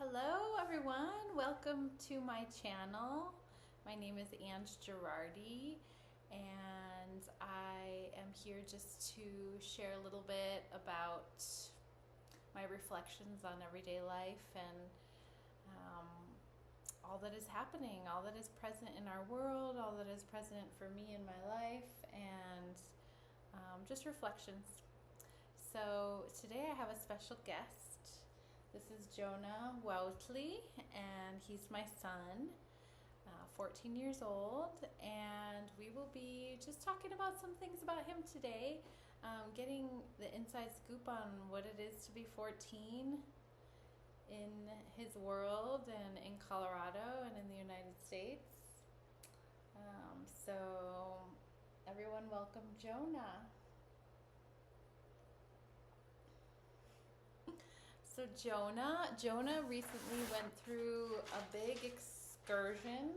Hello everyone, welcome to my channel. My name is Ange Girardi and I am here just to share a little bit about my reflections on everyday life and all that is happening, all that is present in our world, all that is present for me in my life, and just reflections. So today I have a special guest. This is Giona Woutley, and he's my son, 14 years old, and we will be just talking about some things about him today, getting the inside scoop on what it is to be 14 in his world and in Colorado and in the United States. So everyone welcome Giona. So Giona recently went through a big excursion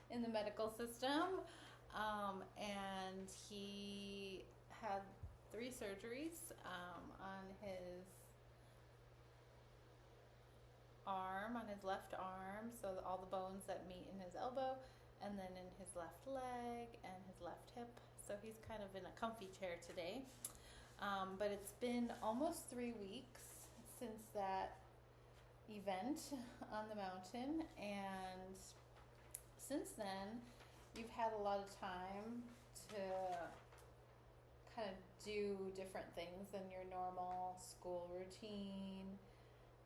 in the medical system, and he had 3 surgeries on his arm, on his left arm, so all the bones that meet in his elbow, and then in his left leg and his left hip. So he's kind of in a comfy chair today. But it's been almost 3 weeks since that event on the mountain, and since then you've had a lot of time to kind of do different things than your normal school routine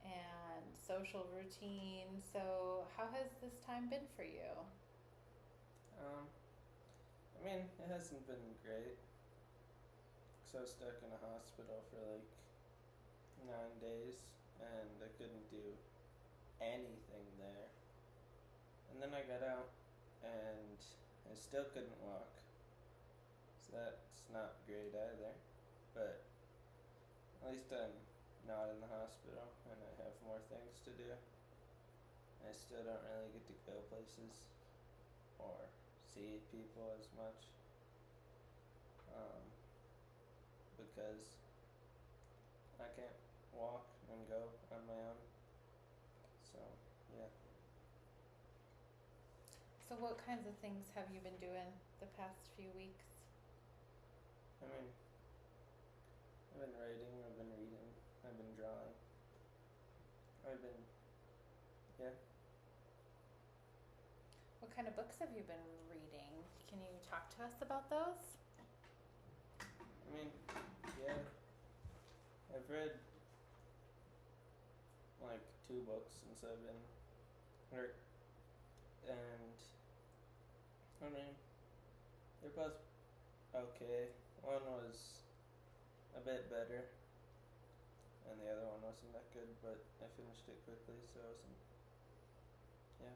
and social routine. So how has this time been for you? It hasn't been great. So I was stuck in a hospital for like 9 days, and I couldn't do anything there. And then I got out, and I still couldn't walk. So that's not great either. But at least I'm not in the hospital, and I have more things to do. I still don't really get to go places or see people as much. Because I can't walk and go on my own. So, yeah. So what kinds of things have you been doing the past few weeks? I've been writing, I've been reading, I've been drawing. Yeah. What kind of books have you been reading? Can you talk to us about those? Yeah. I've read like 2 books since I've been hurt, and they're both okay. One was a bit better, and the other one wasn't that good, but I finished it quickly, so it wasn't. Yeah.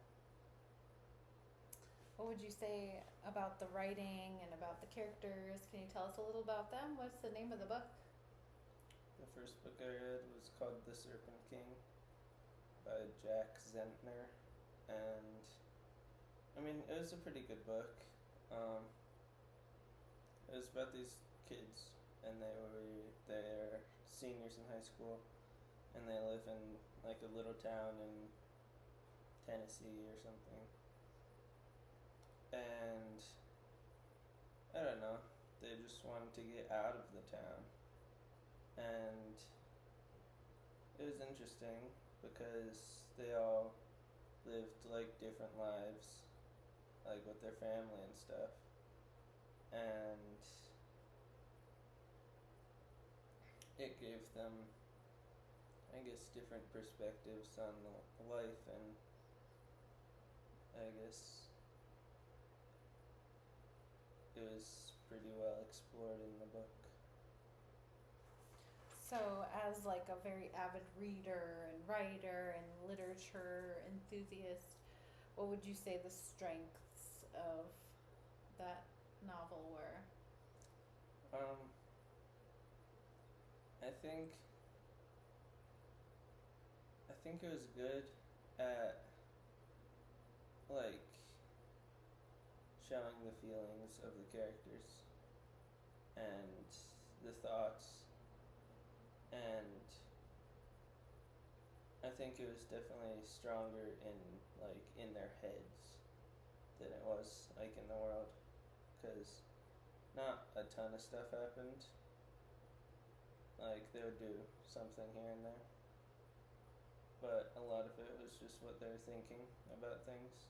What would you say about the writing and about the characters? Can you tell us a little about them? What's the name of the book? The first book I read was called The Serpent King by Jack Zentner, and it was a pretty good book. It was about these kids, and they're seniors in high school, and they live in like a little town in Tennessee or something. And I don't know, they just wanted to get out of the town. And it was interesting because they all lived like different lives, like with their family and stuff. And it gave them, I guess, different perspectives on the life, and I guess it was pretty well explored in the book. So, as like a very avid reader and writer and literature enthusiast, what would you say the strengths of that novel were? I think it was good at like showing the feelings of the characters and the thoughts, and I think it was definitely stronger in their heads than it was like in the world, because not a ton of stuff happened. Like they would do something here and there, but a lot of it was just what they're thinking about things.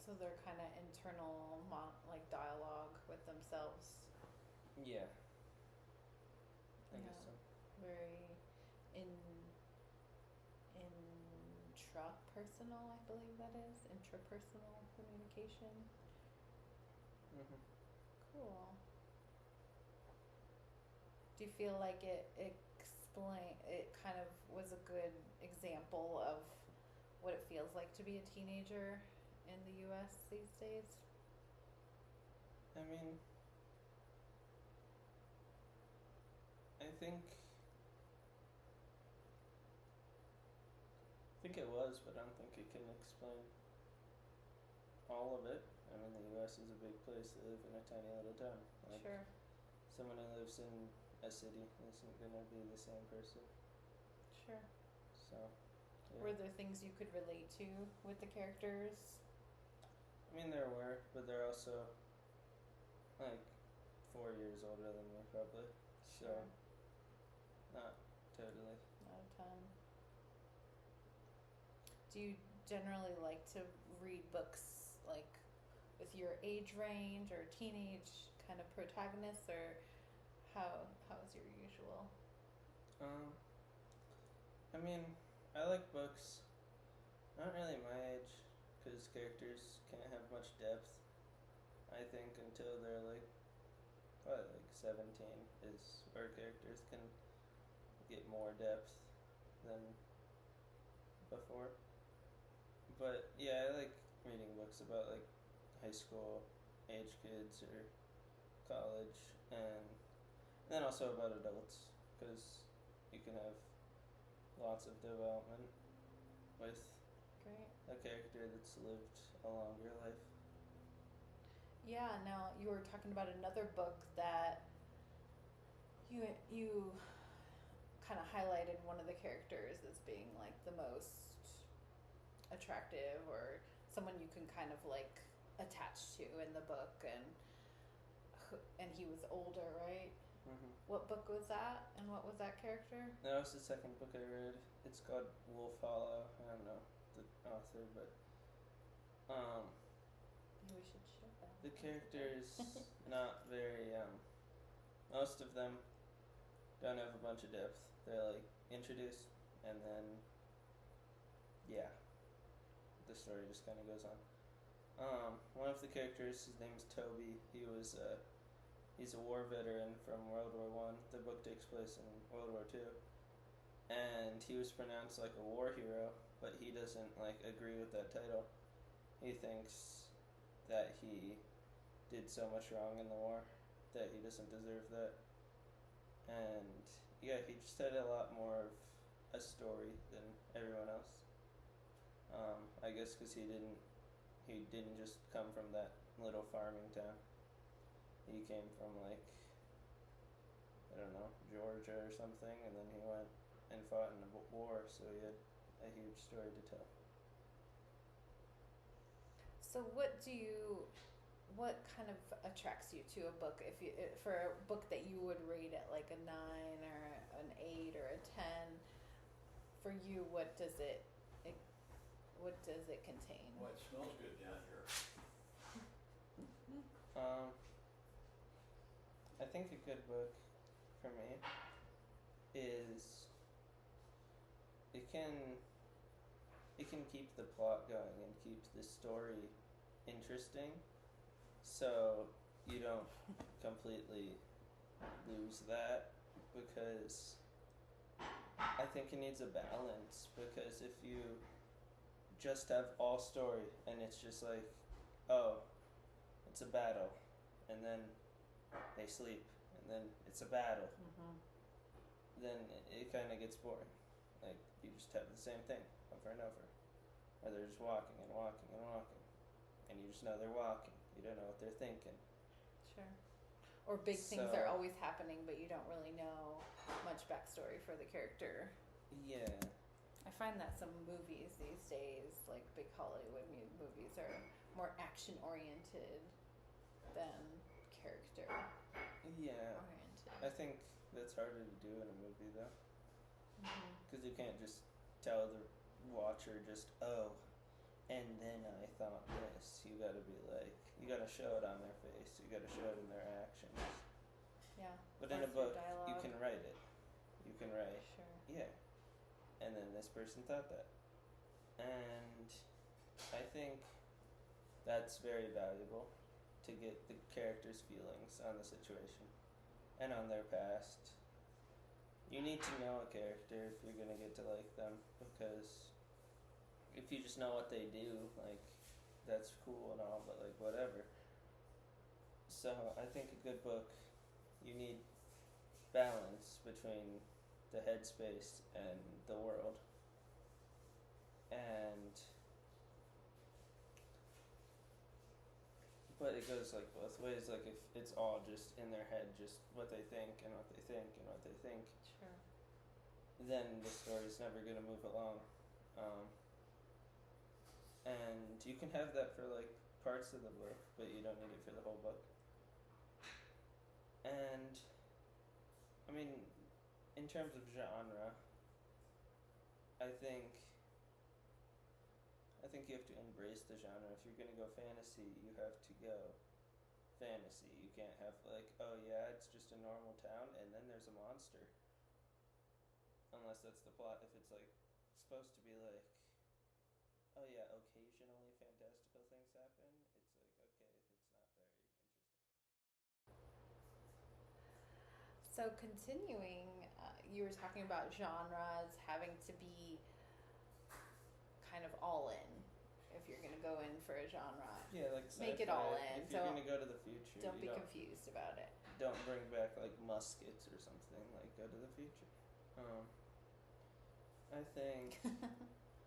So they're kind of internal, like dialogue with themselves. Yeah, I guess so. Very intrapersonal, I believe that is. Intrapersonal communication. Mhm. Cool. Do you feel like it kind of was a good example of what it feels like to be a teenager in the US these days? I mean, I think it was, but I don't think it can explain all of it. I mean, the U.S. is a big place to live in a tiny little town. Like, Sure. someone who lives in a city isn't gonna be the same person. Sure. So, yeah. Were there things you could relate to with the characters? I mean, there were, but they're also like 4 years older than me, probably. So, Sure. not totally. Not a ton. Do you generally like to read books like with your age range or teenage kind of protagonists, or how is your usual? I mean, I like books. Not really my age, because characters can't have much depth. I think until they're like, what, like 17 is where characters can get more depth than before. But yeah, I like reading books about like high school age kids or college, and then also about adults, because you can have lots of development with Great. a character that's lived a longer life. Yeah, now you were talking about another book that you kind of highlighted one of the characters as being like the most attractive, or someone you can kind of like attach to in the book, and he was older, right? Mm-hmm. What book was that, and what was that character? That was the second book I read. It's called Wolf Hollow. I don't know the author, but Maybe we should show that. the characters not very most of them don't have a bunch of depth. They're like introduced, and then yeah, the story just kind of goes on. One of the characters, his name's Toby. He's a war veteran from World War One. The book takes place in World War Two, and he was pronounced like a war hero, but he doesn't like agree with that title. He thinks that he did so much wrong in the war that he doesn't deserve that. And yeah, he just had a lot more of a story than everyone else. I guess because he didn't just come from that little farming town. He came from like, I don't know, Georgia or something, and then he went and fought in a war, so he had a huge story to tell. So what kind of attracts you to a book? For a book that you would rate at like a 9 or an 8 or a 10, for you, what does it contain? Well, it smells good down here. I think a good book for me is it can keep the plot going and keep the story interesting, so you don't completely lose that, because I think it needs a balance, because if you just have all story and it's just like, oh, it's a battle, and then they sleep, and then it's a battle, then it kind of gets boring. Like, you just have the same thing over and over. Or they're just walking and walking and walking, and you just know they're walking. You don't know what they're thinking. Sure. Or big things are always happening, but you don't really know much backstory for the character. Yeah. I find that some movies these days, like big Hollywood movies, are more action oriented than character Yeah, oriented. I think that's harder to do in a movie though, Mm-hmm. because you can't just tell the watcher just, oh, and then I thought this. You gotta be like, you gotta show it on their face. You gotta show it in their actions. Yeah. But in a book, you can write it. You can write, Sure. yeah. And then this person thought that. And I think that's very valuable to get the characters' feelings on the situation and on their past. You need to know a character if you're gonna get to like them, because if you just know what they do, like, that's cool and all, but like, whatever. So I think a good book, you need balance between the headspace and the world. And but it goes like both ways. Like if it's all just in their head, just what they think and what they think and what they think, Sure. then the story's never gonna move along. And you can have that for like parts of the book, but you don't need it for the whole book. And I mean, in terms of genre, I think you have to embrace the genre. If you're gonna go fantasy, you have to go fantasy. You can't have like, oh yeah, it's just a normal town and then there's a monster. Unless that's the plot. If it's like supposed to be like, oh yeah, occasionally fantastical things happen, it's like, okay, it's not very interesting. So continuing, you were talking about genres having to be kind of all in. If you're going to go in for a genre, Yeah, like sci-fi. make it all in. If you're gonna go to the future, Don't be confused about it. Don't bring back like muskets or something. Like, go to the future.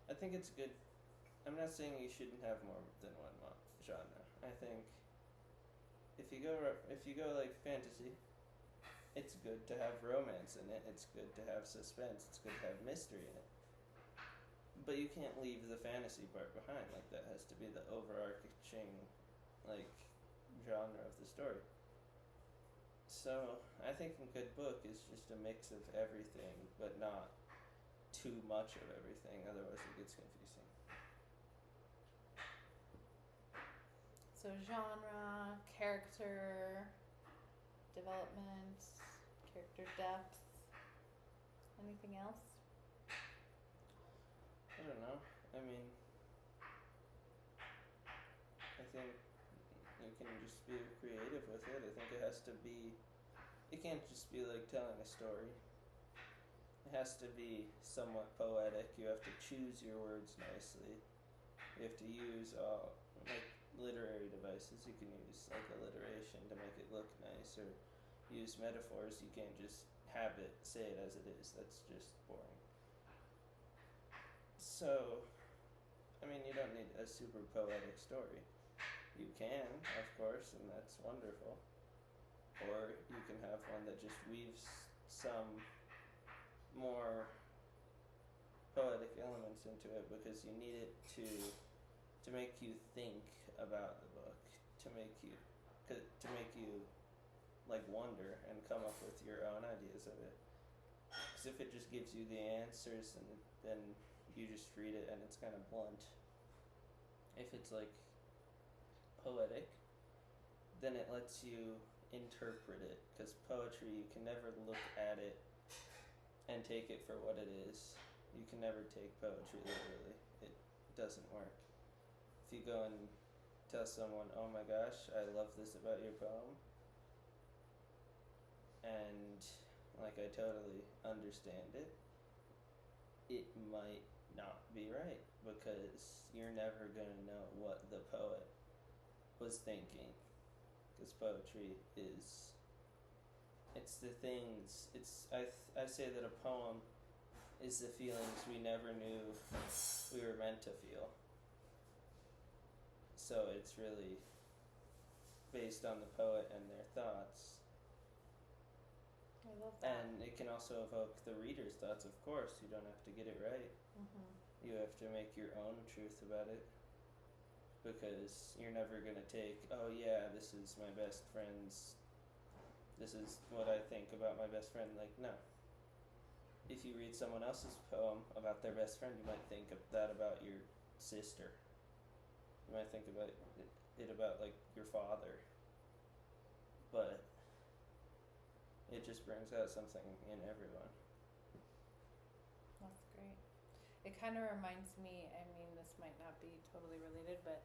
I think it's good. I'm not saying you shouldn't have more than one genre. I think if you go like fantasy, it's good to have romance in it. It's good to have suspense. It's good to have mystery in it. But you can't leave the fantasy part behind. Like, that has to be the overarching like genre of the story. So I think a good book is just a mix of everything, but not too much of everything. Otherwise, it gets confusing. So genre, character development, character depth. Anything else? I don't know. I mean, I think you can just be creative with it. I think it has to be. It can't just be like telling a story. It has to be somewhat poetic. You have to choose your words nicely. You have to use like literary devices. You can use like alliteration to make it look nice, or use metaphors. You can't just have it, say it as it is. That's just boring. So, I mean, you don't need a super poetic story. You can, of course, and that's wonderful. Or you can have one that just weaves some more poetic elements into it, because you need it to make you think about the book, to make you like wonder and come up with your own ideas of it. Because if it just gives you the answers, and then you just read it and it's kind of blunt. If it's like poetic, then it lets you interpret it, because poetry, you can never look at it and take it for what it is. You can never take poetry literally. It doesn't work. If you go and tell someone, oh my gosh, I love this about your poem, and like I totally understand it, it might not be right, because you're never gonna know what the poet was thinking. Because poetry is, it's the things, I say that a poem is the feelings we never knew we were meant to feel. So it's really based on the poet and their thoughts. I love that. And it can also evoke the reader's thoughts, of course. You don't have to get it right. Mm-hmm. You have to make your own truth about it. Because you're never going to take, oh yeah, this is my best friend's, this is what I think about my best friend. Like, no. If you read someone else's poem about their best friend, you might think of that about your sister. You might think about it about, like, your father. But it just brings out something in everyone. That's great. It kind of reminds me, I mean, this might not be totally related, but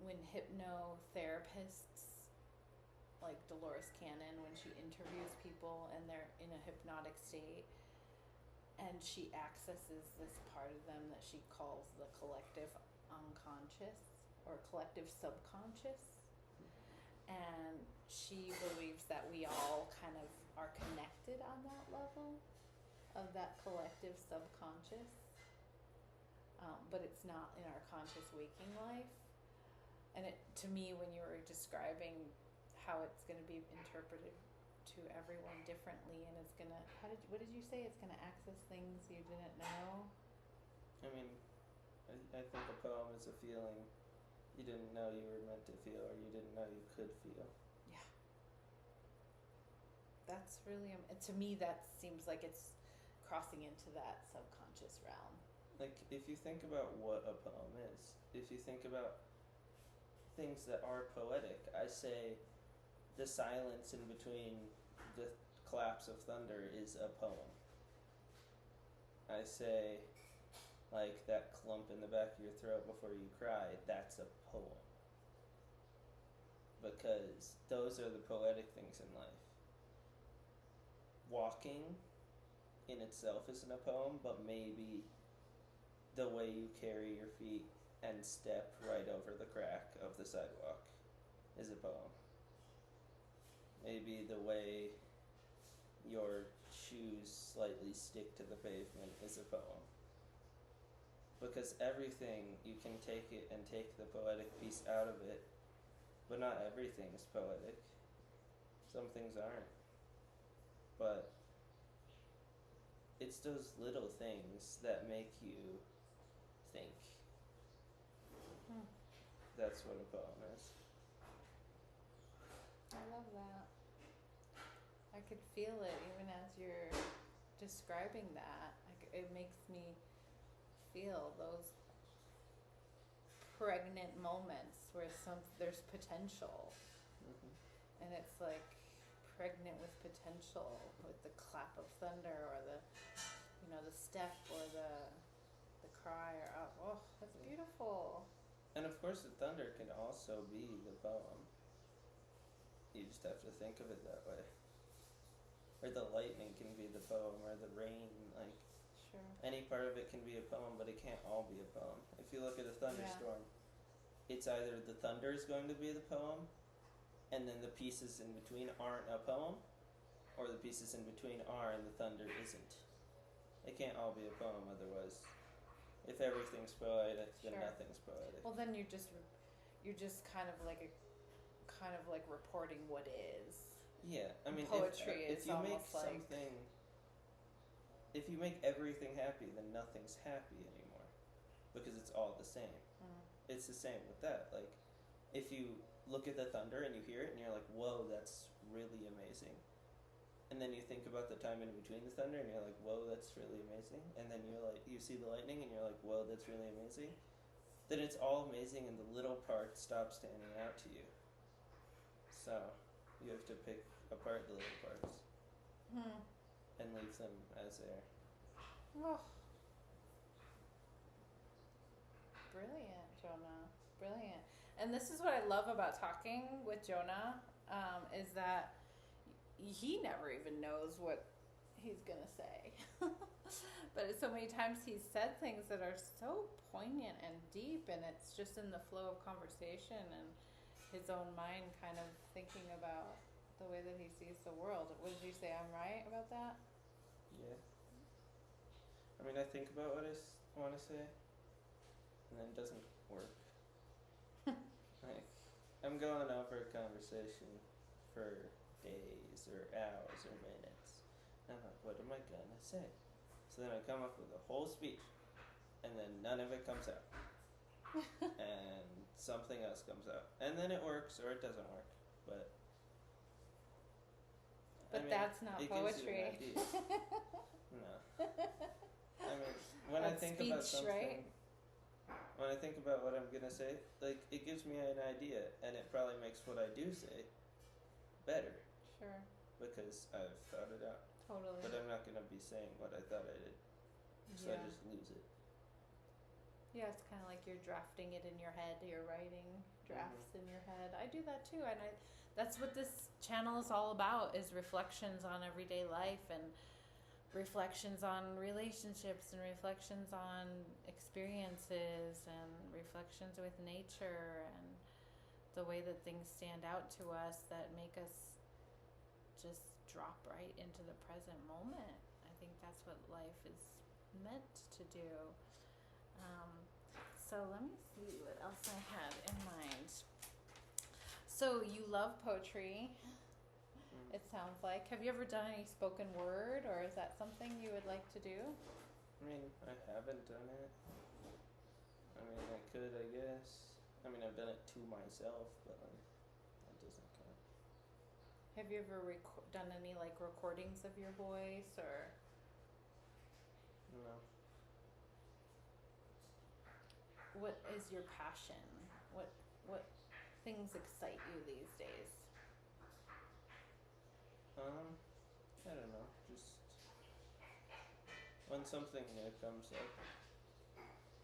when hypnotherapists, like Dolores Cannon, when she interviews people and they're in a hypnotic state, and she accesses this part of them that she calls the collective unconscious or collective subconscious. And she believes that we all kind of are connected on that level of that collective subconscious, but it's not in our conscious waking life. And it, to me, when you were describing how it's going to be interpreted to everyone differently, and it's going to, what did you say? It's going to access things you didn't know? I mean, I think a poem is a feeling you didn't know you were meant to feel, or you didn't know you could feel. Yeah. That's really, to me, that seems like it's crossing into that subconscious realm. Like, if you think about what a poem is, if you think about things that are poetic, I say the silence in between the claps of thunder is a poem. I say, like, that clump in the back of your throat before you cry, that's a poem. Because those are the poetic things in life. Walking in itself isn't a poem, but maybe the way you carry your feet and step right over the crack of the sidewalk is a poem. Maybe the way your shoes slightly stick to the pavement is a poem. Because everything, you can take it and take the poetic piece out of it, but not everything's poetic. Some things aren't. But it's those little things that make you think. That's what a poem is. I love that. I could feel it even as you're describing that. It makes me feel those pregnant moments where there's potential, and it's like pregnant with potential, with the clap of thunder or the step or the cry or oh, that's beautiful. And of course, the thunder can also be the poem. You just have to think of it that way. Or the lightning can be the poem, or the rain, like, sure. Any part of it can be a poem, but it can't all be a poem. If you look at a thunderstorm, it's either the thunder is going to be the poem, and then the pieces in between aren't a poem, or the pieces in between are and the thunder isn't. It can't all be a poem, otherwise, if everything's poetic, then Sure. nothing's poetic. Well, then you're just kind of like reporting what is. Yeah, I mean, poetry if is you make almost like something, if you make everything happy, then nothing's happy anymore, because it's all the same. It's the same with that. Like, if you look at the thunder and you hear it and you're like, whoa, that's really amazing. And then you think about the time in between the thunder and you're like, whoa, that's really amazing. And then you're like, you see the lightning and you're like, whoa, that's really amazing. Then it's all amazing and the little parts stop standing out to you. So you have to pick apart the little parts and leave them as they are. Oh. Brilliant, Giona. Brilliant. And this is what I love about talking with Giona, is that he never even knows what he's gonna say. But so many times he's said things that are so poignant and deep, and it's just in the flow of conversation and his own mind kind of thinking about the way that he sees the world. What did you say? I'm right about that? Yeah. I mean, I think about what I want to say, and then it doesn't work. Like, I'm going over a conversation for days or hours or minutes. And I'm like, what am I gonna say? So then I come up with a whole speech, and then none of it comes out, and something else comes out, and then it works or it doesn't work. But But that's not it poetry. gives you an idea. No. I mean, when I That's think speech, about something, right? when I think about what I'm gonna say, like it gives me an idea, and it probably makes what I do say better Sure. because I've thought it out. Totally. But I'm not gonna be saying what I thought I did, so I Yeah. just lose it. Yeah, it's kind of like you're drafting it in your head. You're writing drafts in your head. I do that too, and that's what this channel is all about: is reflections on everyday life and reflections on relationships and reflections on experiences and reflections with nature and the way that things stand out to us that make us just drop right into the present moment. I think that's what life is meant to do. So let me see what else I had in mind. So you love poetry, it sounds like. Have you ever done any spoken word, or is that something you would like to do? I mean, I haven't done it. I mean, I could, I guess. I mean, I've done it to myself, but like, that doesn't count. Have you ever done any like recordings of your voice, or No. what is your passion? What things excite you these days? I don't know. Just when something new comes up,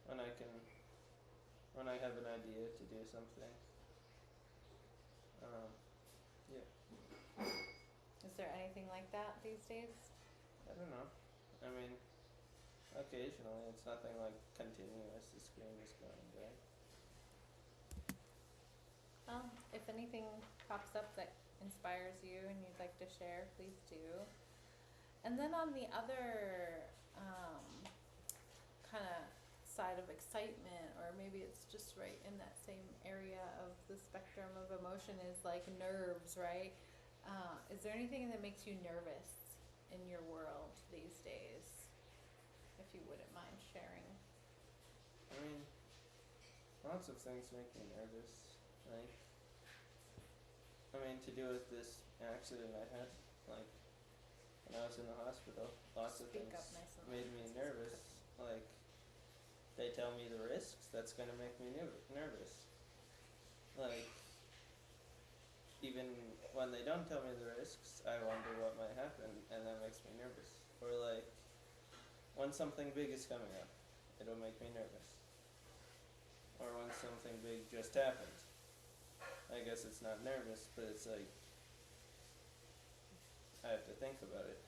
when I have an idea to do something. Yeah. Is there anything like that these days? I don't know. I mean, occasionally. It's nothing like continuous. The screen is going by. Well, if anything pops up that inspires you and you'd like to share, please do. And then on the other kind of side of excitement, or maybe it's just right in that same area of the spectrum of emotion, is like nerves, right? Is there anything that makes you nervous in your world these days? If you wouldn't mind sharing. I mean, lots of things make me nervous. Like, I mean, to do with this accident I had, like, when I was in the hospital, lots of Speak things up nice and made loud. me nervous. Like, they tell me the risks, that's gonna make me nervous. Like, even when they don't tell me the risks, I wonder what might happen, and that makes me nervous. Or like, when something big is coming up, it'll make me nervous. Or when something big just happened. I guess it's not nervous, but it's like, I have to think about it.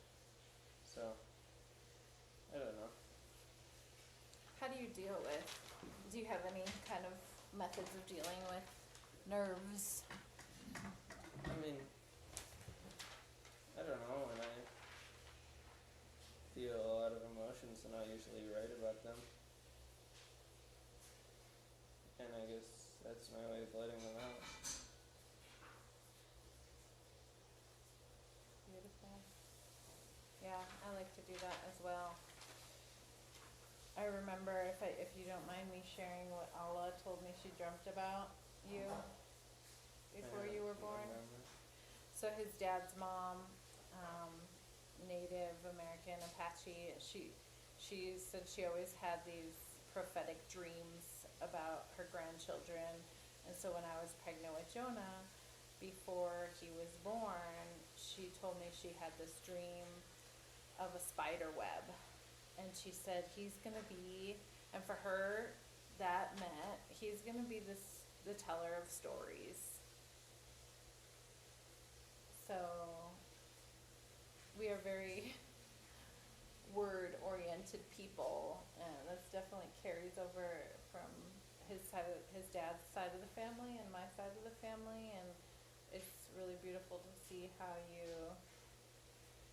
So, I don't know. How do you deal with, do you have any kind of methods of dealing with nerves? I mean, I don't know, when I feel a lot of emotions, and I usually write about them. And I guess that's my way of letting them out. Beautiful. Yeah, I like to do that as well. I remember, if you don't mind me sharing, what Allah told me she dreamt about you before you were born. Remember. So his dad's mom, Native American Apache, she said she always had these prophetic dreams about her grandchildren. And so when I was pregnant with Giona, before he was born, she told me she had this dream of a spider web. And she said he's gonna be, and for her that meant he's gonna be the teller of stories. So we are very word oriented people, and that's definitely carries over from his dad's side of the family and my side of the family, and it's really beautiful to see how you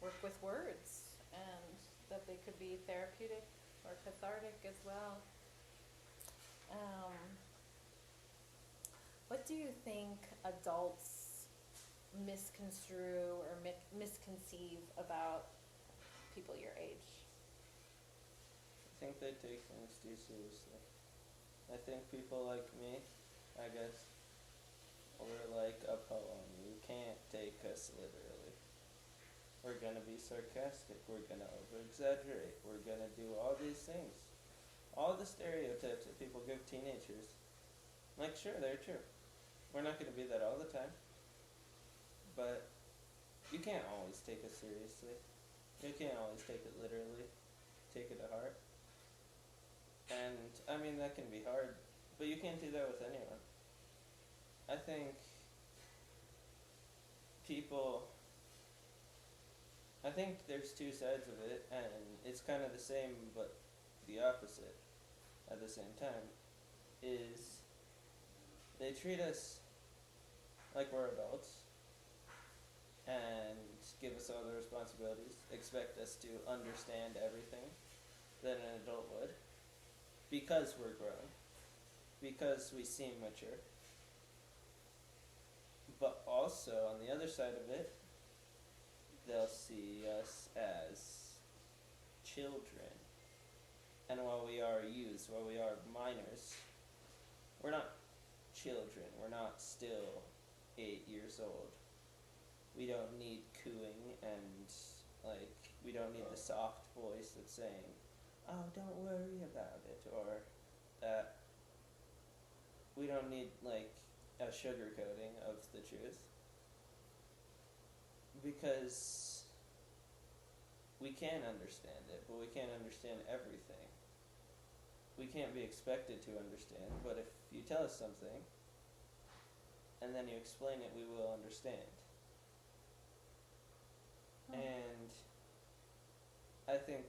work with words and that they could be therapeutic or cathartic as well. What do you think adults misconstrue or misconceive about people your age? I think they take things too seriously. I think people like me, I guess, we're like a poem. You can't take us literally. We're gonna be sarcastic, we're gonna over exaggerate, we're gonna do all these things. All the stereotypes that people give teenagers. Like, sure, they're true. We're not gonna be that all the time. But you can't always take us seriously. You can't always take it literally, take it to heart. And, I mean, that can be hard, but you can't do that with anyone. I think people, I think there's two sides of it, and it's kind of the same, but the opposite at the same time, is they treat us like we're adults, and give us all the responsibilities, expect us to understand everything that an adult would, because we're grown, because we seem mature. But also, on the other side of it, they'll see us as children. And while we are youths, while we are minors, we're not children. We're not still 8 years old. We don't need cooing and, like, we don't need the soft voice that's saying, oh, don't worry about it, or that we don't need, like, a sugarcoating of the truth. Because we can understand it, but we can't understand everything. We can't be expected to understand, but if you tell us something, and then you explain it, we will understand. And I think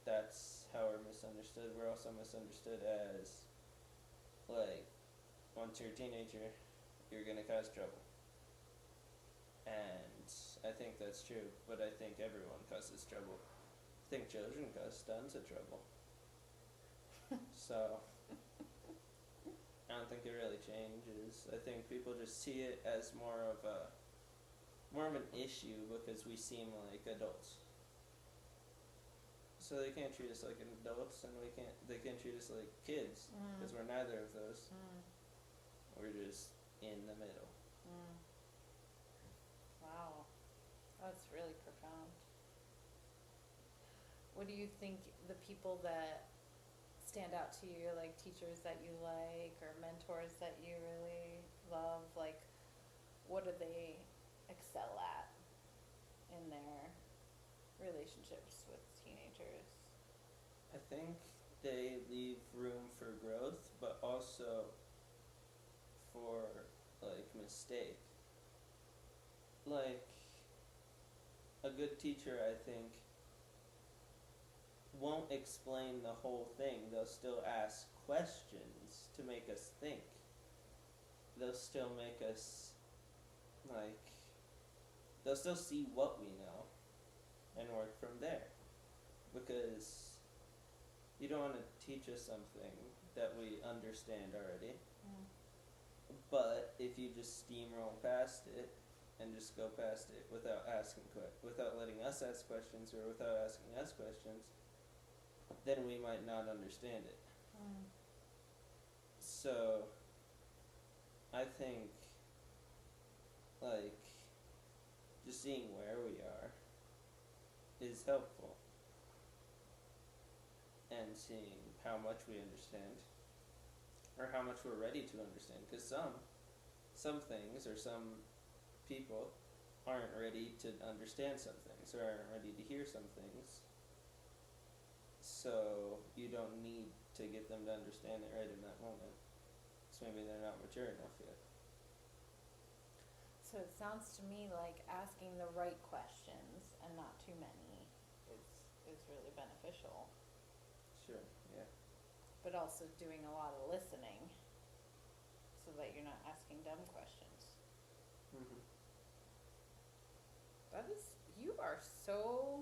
that's how we're misunderstood. We're also misunderstood as, like, once you're a teenager, you're gonna cause trouble. And I think that's true, but I think everyone causes trouble. I think children cause tons of trouble. So, I don't think it really changes. I think people just see it as more of an issue because we seem like adults. So they can't treat us like adults, and they can't treat us like kids, because we're neither of those. We're just in the middle. Wow, that's really profound. What do you think the people that stand out to you, like teachers that you like or mentors that you really love, like what do they excel at in their relationships with teenagers? I think they leave room for growth, but also for, like, mistake. Like, a good teacher, I think, won't explain the whole thing. They'll still ask questions to make us think. They'll still make us, like, they'll still see what we know and work from there. Because you don't want to teach us something that we understand already. But if you just steamroll past it and just go past it without without letting us ask questions, or without asking us questions, then we might not understand it. So, I think, like, just seeing where we are is helpful. And seeing how much we understand, or how much we're ready to understand. Because some things, or some people, aren't ready to understand some things, or aren't ready to hear some things. So you don't need to get them to understand it right in that moment. So maybe they're not mature enough yet. So it sounds to me like asking the right questions and not too many is really beneficial. Sure, yeah. But also doing a lot of listening so that you're not asking dumb questions. You are so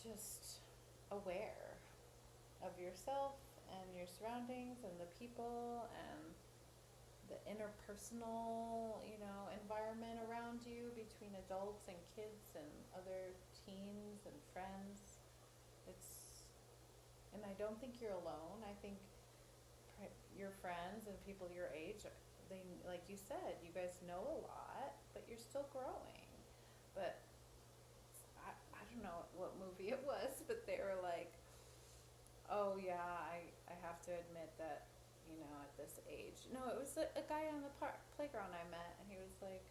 just aware of yourself and your surroundings and the people and the interpersonal, environment around you between adults and kids and other teens and friends. It's, and I don't think you're alone. I think your friends and people your age, they, like you said, you guys know a lot, but you're still growing. But I don't know what movie it was, but they were like, oh yeah, I have to admit that, at this age. No, it was a guy on the playground I met, and he was like,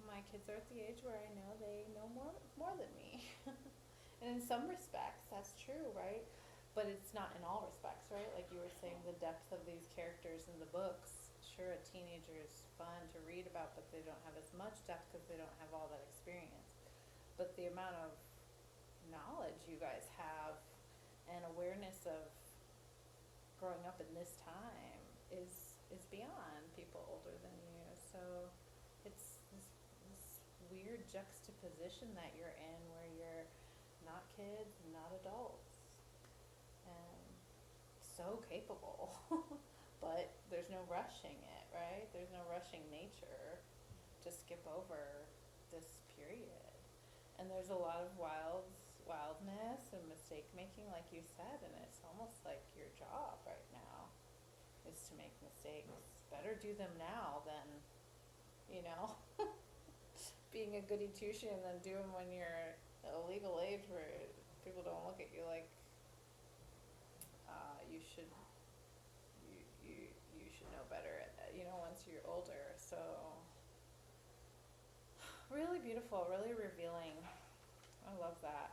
my kids are at the age where I know they know more than me. And in some respects, that's true, right? But it's not in all respects, right? Like you were saying, the depth of these characters in the books. Sure, a teenager is fun to read about, but they don't have as much depth because they don't have all that experience. But the amount of knowledge you guys have and awareness of growing up in this time is beyond people older than you. So it's this weird juxtaposition that you're in where you're not kids, not adults, and so capable. But there's no rushing it, right? There's no rushing nature to skip over this period. And there's a lot of wildness and mistake making, like you said, and it's almost like your job right now is to make mistakes. Better do them now than, being a goody two shoe and then do them when you're a legal age where people don't look at you like you should you should know better at that, once you're older. So really beautiful, really revealing. I love that.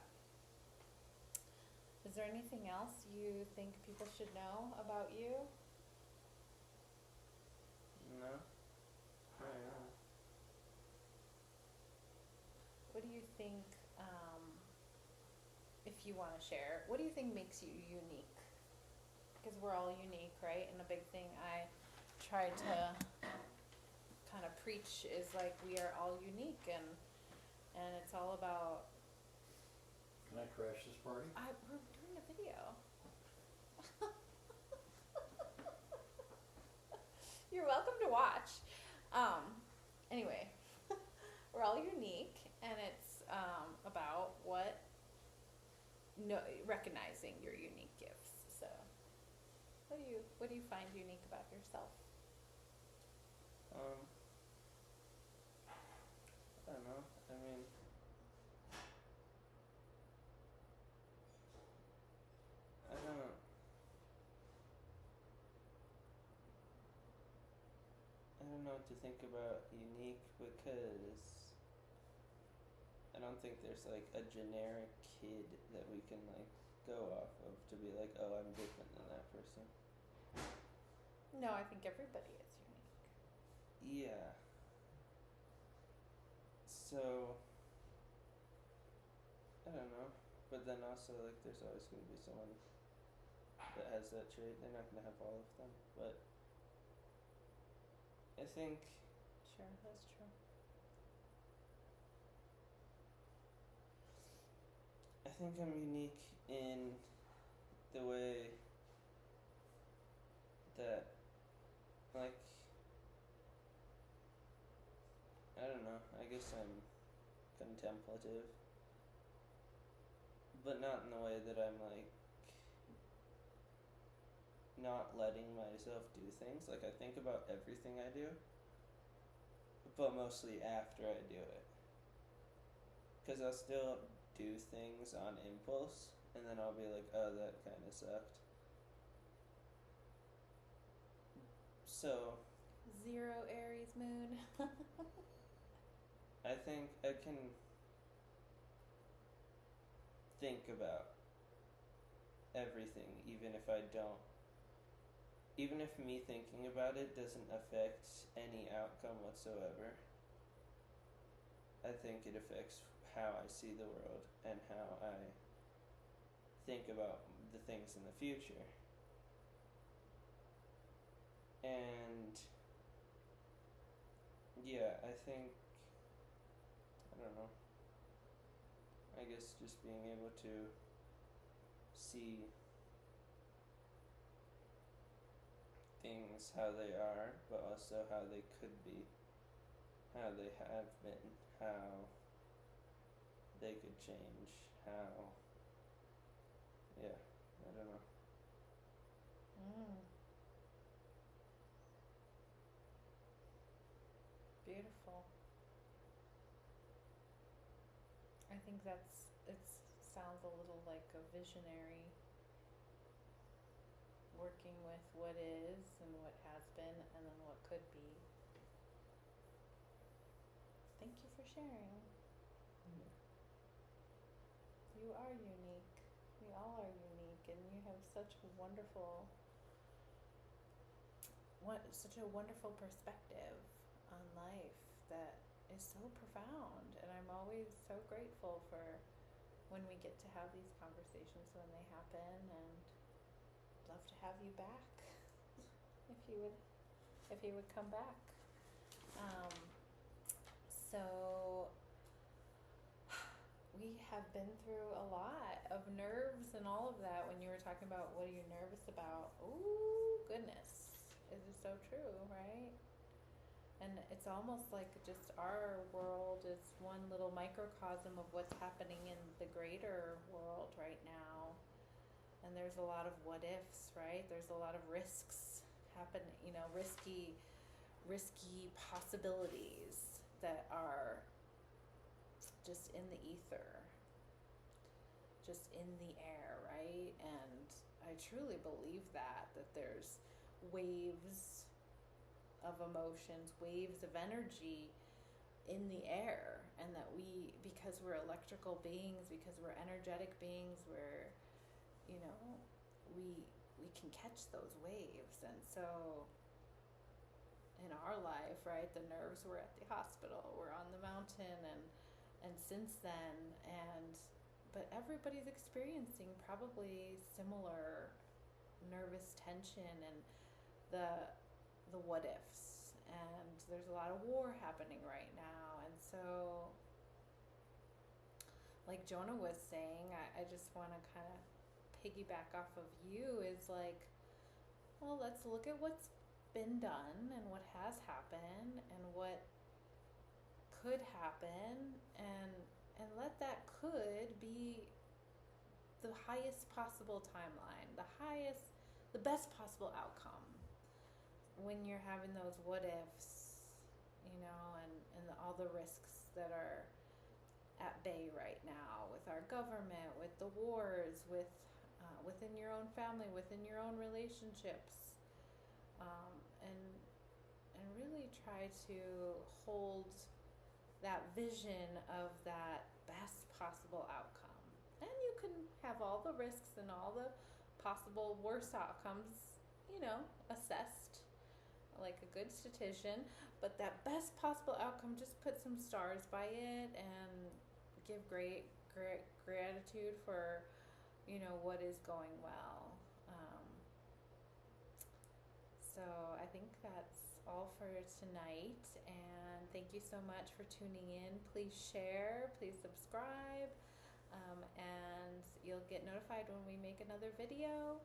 Is there anything else you think people should know about you? No. What do you think, if you want to share, what do you think makes you unique? Because we're all unique, right? And the big thing I try to kind of preach is like we are all unique, and it's all about. Can I crash this party? We're doing a video. You're welcome to watch. Anyway, we're all unique, and it's about recognizing your unique gifts. So, what do you find unique about yourself? I don't know. I mean, I don't know what to think about unique, because I don't think there's like a generic kid that we can like go off of to be like, oh, I'm different than that person. No, I think everybody is unique. Yeah. So I don't know, but then also like there's always going to be someone that has that trait. They're not going to have all of them, but I think Sure, that's true. I'm unique in the way that, like, I don't know, I guess I'm contemplative, but not in the way that I'm like not letting myself do things. Like, I think about everything I do, but mostly after I do it. Because I'll still do things on impulse, and then I'll be like, oh, that kind of sucked. So, 0 Aries moon. I think I can think about everything, even if me thinking about it doesn't affect any outcome whatsoever. I think it affects how I see the world and how I think about the things in the future. And yeah, I think, I don't know, I guess just being able to see things how they are, but also how they could be, how they have been, how they could change, how, yeah, I don't know. Mm. Beautiful. I think it sounds a little like a visionary, working with what is and what has been and then what could be. Thank you for sharing. You are unique. We all are unique, and you have such a wonderful perspective on life that is so profound, and I'm always so grateful for when we get to have these conversations when they happen, and love to have you back if you would come back. So we have been through a lot of nerves and all of that. When you were talking about what are you nervous about, ooh, goodness, it is so true, right? And it's almost like just our world is one little microcosm of what's happening in the greater world right now. And there's a lot of what ifs, right? There's a lot of risks happen, risky possibilities that are just in the ether, just in the air, right? And I truly believe that there's waves of emotions, waves of energy in the air, and that because we're electrical beings, because we're energetic beings, we can catch those waves. And so in our life, right, the nerves were at the hospital, we're on the mountain, and since then, but everybody's experiencing probably similar nervous tension and the what ifs, and there's a lot of war happening right now. And so, like Giona was saying, I just want to kind of piggyback off of you, is like, well, let's look at what's been done and what has happened and what could happen, and let that could be the highest possible timeline, the best possible outcome when you're having those what ifs, and all the risks that are at bay right now with our government, with the wars, within your own family, within your own relationships, and really try to hold that vision of that best possible outcome. And you can have all the risks and all the possible worst outcomes, assessed like a good statistician, but that best possible outcome, just put some stars by it and give great gratitude for what is going well. So I think that's all for tonight, and thank you so much for tuning in. Please share, please subscribe, and you'll get notified when we make another video.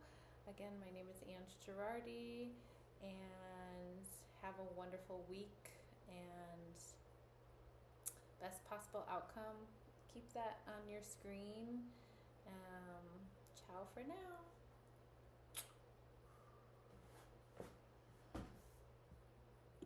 Again, my name is Ange Girardi, and have a wonderful week, and best possible outcome. Keep that on your screen. Ciao for now.